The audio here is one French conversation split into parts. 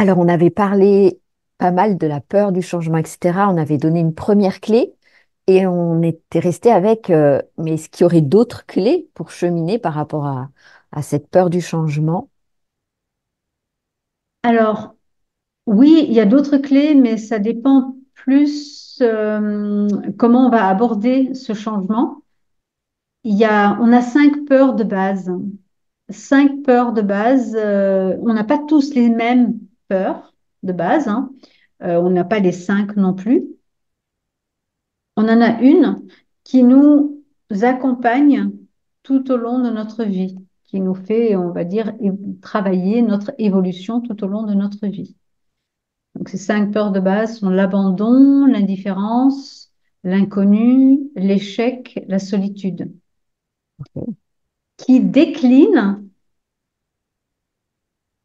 Alors, on avait parlé pas mal de la peur du changement, etc. On avait donné une première clé et on était resté avec, mais est-ce qu'il y aurait d'autres clés pour cheminer par rapport à cette peur du changement? Alors, oui, il y a d'autres clés, mais ça dépend plus comment on va aborder ce changement. On a 5 peurs de base. 5 peurs de base. On n'a pas tous les mêmes peurs de base, hein. On n'a pas les 5 non plus. On en a une qui nous accompagne tout au long de notre vie, qui nous fait, on va dire, travailler notre évolution tout au long de notre vie. Donc, ces 5 peurs de base sont l'abandon, l'indifférence, l'inconnu, l'échec, la solitude, Ok. qui déclinent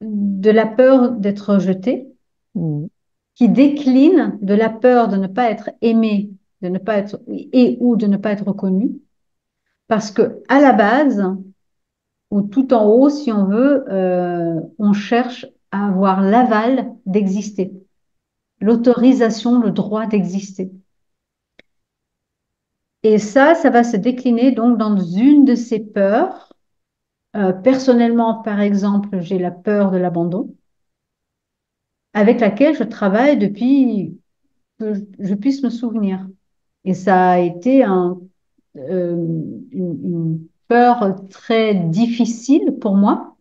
de la peur d'être rejeté, Mhm. qui déclinent de la peur de ne pas être aimé, de ne pas être et ou de ne pas être reconnu, parce que à la base, ou tout en haut, si on veut, on cherche à avoir l'aval d'exister, l'autorisation, le droit d'exister. Et ça va se décliner donc dans une de ces peurs. Personnellement, par exemple, j'ai la peur de l'abandon, avec laquelle je travaille depuis que je puisse me souvenir. Et ça a été une peur très difficile pour moi.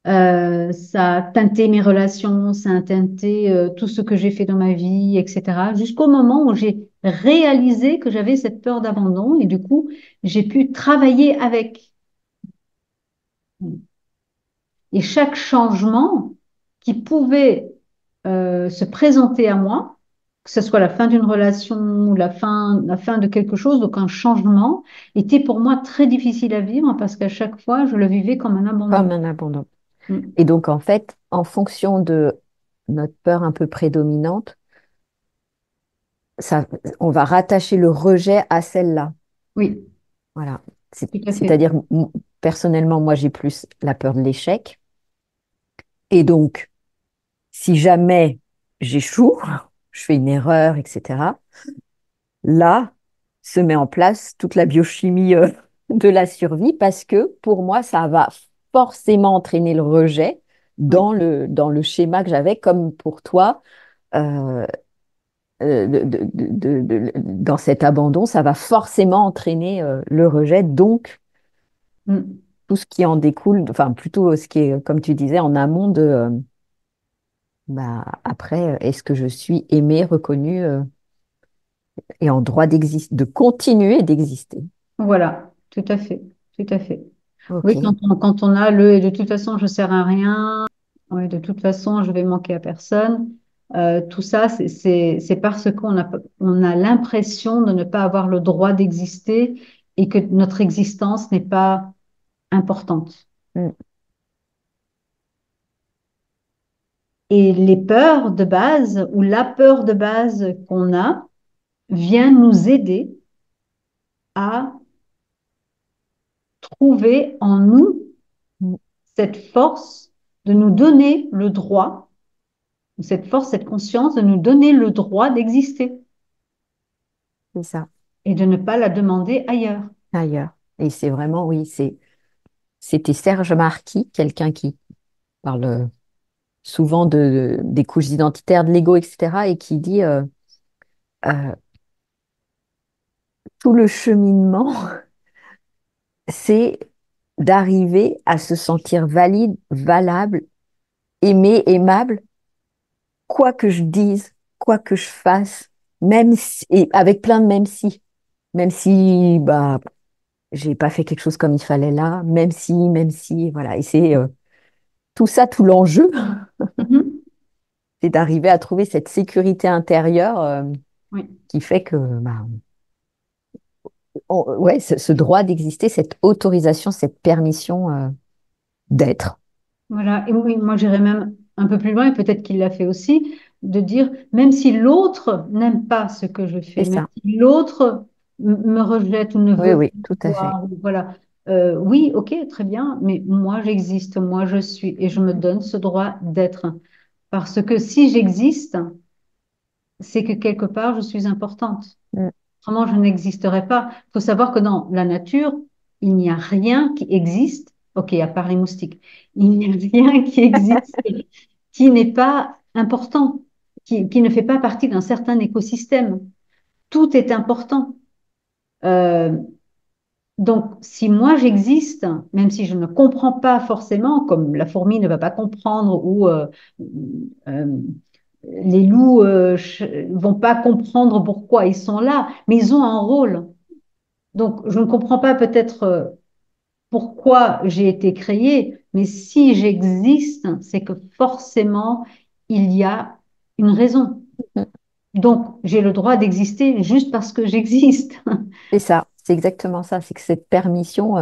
Ça a teinté mes relations, ça a teinté tout ce que j'ai fait dans ma vie, etc. Jusqu'au moment où j'ai réalisé que j'avais cette peur d'abandon et du coup, j'ai pu travailler avec. Et chaque changement qui pouvait se présenter à moi, que ce soit la fin d'une relation ou la fin de quelque chose, donc un changement, était pour moi très difficile à vivre parce qu'à chaque fois, je le vivais comme un abandon. Comme un abandon. Mm. Et donc, en fait, en fonction de notre peur un peu prédominante, ça, on va rattacher le rejet à celle-là. Oui, Voilà. tout à fait. C'est-à-dire, personnellement, moi, j'ai plus la peur de l'échec. Et donc, si jamais j'échoue, je fais une erreur, etc., là se met en place toute la biochimie de la survie parce que pour moi, ça va forcément entraîner le rejet Oui. dans le schéma que j'avais, comme pour toi, euh, dans cet abandon, ça va forcément entraîner le rejet. Donc, Mm. tout ce qui en découle, enfin plutôt ce qui est, comme tu disais, en amont de, bah, après, est-ce que je suis aimée, reconnue et en droit d'exister, de continuer d'exister? Voilà, tout à fait, tout à fait. Oui, Ok, quand on a le et de toute façon, je sers à rien, oui, de toute façon, je vais manquer à personne. Tout ça, c'est parce qu'on a l'impression de ne pas avoir le droit d'exister et que notre existence n'est pas importante. mm, Et les peurs de base ou la peur de base qu'on a vient nous aider à trouver en nous mm, cette force de nous donner le droit, cette force, cette conscience de nous donner le droit d'exister c'est ça, et de ne pas la demander ailleurs. ailleurs. Et c'est vraiment, oui, c'était Serge Marquis, quelqu'un qui parle souvent des couches identitaires, de l'ego, etc., et qui dit euh, tout le cheminement, c'est d'arriver à se sentir valide, valable, aimé, aimable, quoi que je dise, quoi que je fasse, même si, et avec plein de même si bah j'ai pas fait quelque chose comme il fallait là, même si, voilà. Et c'est tout ça, tout l'enjeu, Mhm. c'est d'arriver à trouver cette sécurité intérieure Oui, qui fait que bah, ouais, ce droit d'exister, cette autorisation, cette permission d'être. voilà. Et oui, moi j'irais même un peu plus loin, et peut-être qu'il l'a fait aussi, de dire, même si l'autre n'aime pas ce que je C'est fais, même ça. si l'autre me rejette ou ne Oui, veut pas oui, me tout à fait. voir, ou voilà, Oui, ok, très bien, mais moi j'existe, moi je suis, et je me donne ce droit d'être. Parce que si j'existe, c'est que quelque part je suis importante. Mm. Autrement, je n'existerais pas. Il faut savoir que dans la nature, il n'y a rien qui existe, ok, à part les moustiques, il n'y a rien qui existe qui n'est pas important, qui ne fait pas partie d'un certain écosystème. Tout est important. Euh, donc, si moi j'existe, même si je ne comprends pas forcément, comme la fourmi ne va pas comprendre ou euh, les loups vont pas comprendre pourquoi ils sont là, mais ils ont un rôle. Donc, je ne comprends pas peut-être pourquoi j'ai été créée, mais si j'existe, c'est que forcément, il y a une raison. Donc, j'ai le droit d'exister juste parce que j'existe. C'est ça, c'est exactement ça. C'est que cette permission,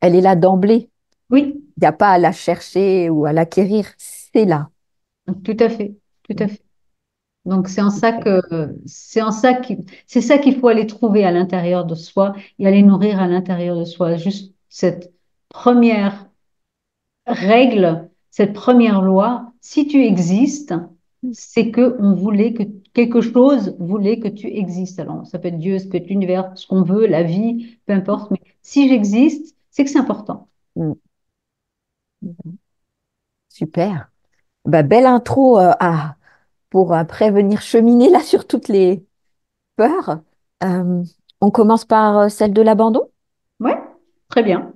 elle est là d'emblée. Oui, Il n'y a pas à la chercher ou à l'acquérir. C'est là. tout à fait, tout à fait. Donc, c'est ça qu'il faut aller trouver à l'intérieur de soi et aller nourrir à l'intérieur de soi. Juste cette première règle, cette première loi, si tu existes, c'est que on voulait que quelque chose voulait que tu existes. Alors, ça peut être Dieu, ça peut être l'univers, ce qu'on veut, la vie, peu importe. Mais si j'existe, c'est que c'est important. Mm. Super. Bah, belle intro pour prévenir cheminer là sur toutes les peurs. Euh, on commence par celle de l'abandon. Ouais, très bien.